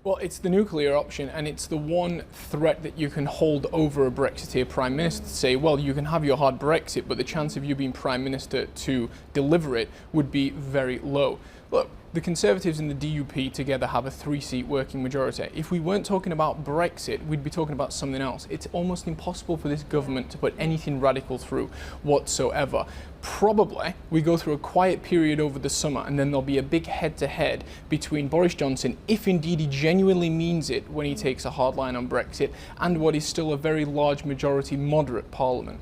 Well, it's the nuclear option, and it's the one threat that you can hold over a Brexiteer Prime Minister to say, well, you can have your hard Brexit, but the chance of you being Prime Minister to deliver it would be very low. Look, the Conservatives and the DUP together have a 3-seat working majority. If we weren't talking about Brexit, we'd be talking about something else. It's almost impossible for this government to put anything radical through whatsoever. Probably we go through a quiet period over the summer, and then there'll be a big head-to-head between Boris Johnson, if indeed he genuinely means it when he takes a hard line on Brexit, and what is still a very large majority moderate parliament.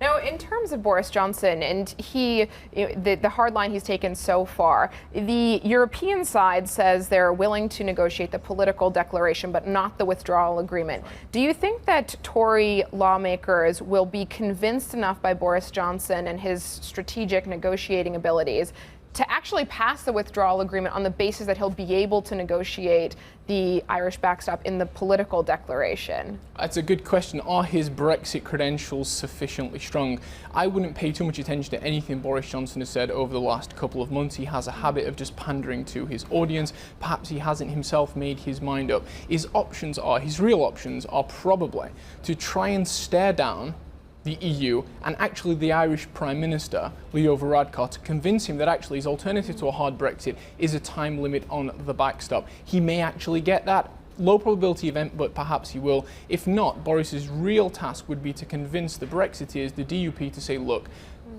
Now, in terms of Boris Johnson and the hard line he's taken so far, the European side says they're willing to negotiate the political declaration, but not the withdrawal agreement. Do you think that Tory lawmakers will be convinced enough by Boris Johnson and his strategic negotiating abilities to actually pass the withdrawal agreement on the basis that he'll be able to negotiate the Irish backstop in the political declaration? That's a good question. Are his Brexit credentials sufficiently strong? I wouldn't pay too much attention to anything Boris Johnson has said over the last couple of months. He has a habit of just pandering to his audience. Perhaps he hasn't himself made his mind up. His real options are probably to try and stare down the EU and actually the Irish Prime Minister, Leo Varadkar, to convince him that actually his alternative to a hard Brexit is a time limit on the backstop. He may actually get that. Low probability event, but perhaps he will. If not, Boris's real task would be to convince the Brexiteers, the DUP, to say, look,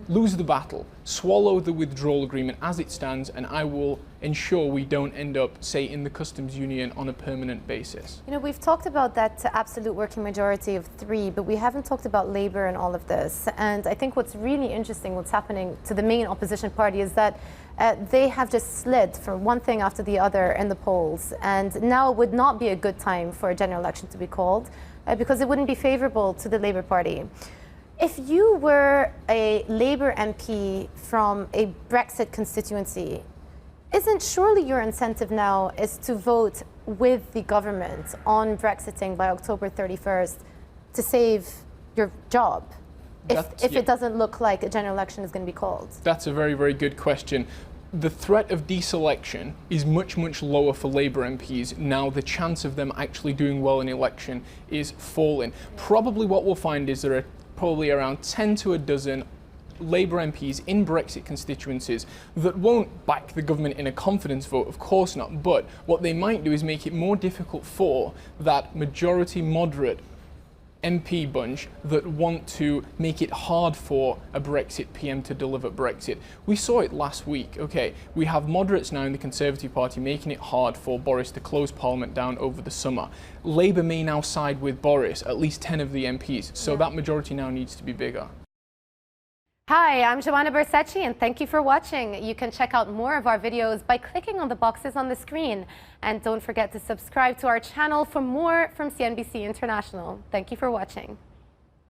lose the battle, swallow the withdrawal agreement as it stands, and I will ensure we don't end up, say, in the customs union on a permanent basis. You know, we've talked about that absolute working majority of 3, but we haven't talked about Labour and all of this. And I think what's really interesting, what's happening to the main opposition party, is that they have just slid from one thing after the other in the polls. And now would not be a good time for a general election to be called because it wouldn't be favourable to the Labour Party. If you were a Labour MP from a Brexit constituency, isn't surely your incentive now is to vote with the government on Brexiting by October 31st to save your job? If it doesn't look like a general election is going to be called? That's a very, very good question. The threat of deselection is much, much lower for Labour MPs. Now the chance of them actually doing well in election is falling. Probably what we'll find is there are probably around 10 to a dozen Labour MPs in Brexit constituencies that won't back the government in a confidence vote, of course not, but what they might do is make it more difficult for that majority moderate MP bunch that want to make it hard for a Brexit PM to deliver Brexit. We saw it last week. Okay, we have moderates now in the Conservative Party making it hard for Boris to close Parliament down over the summer. Labour may now side with Boris, at least 10 of the MPs, so that majority now needs to be bigger. Hi, I'm Joanna Bersecci, and thank you for watching. You can check out more of our videos by clicking on the boxes on the screen. And don't forget to subscribe to our channel for more from CNBC International. Thank you for watching.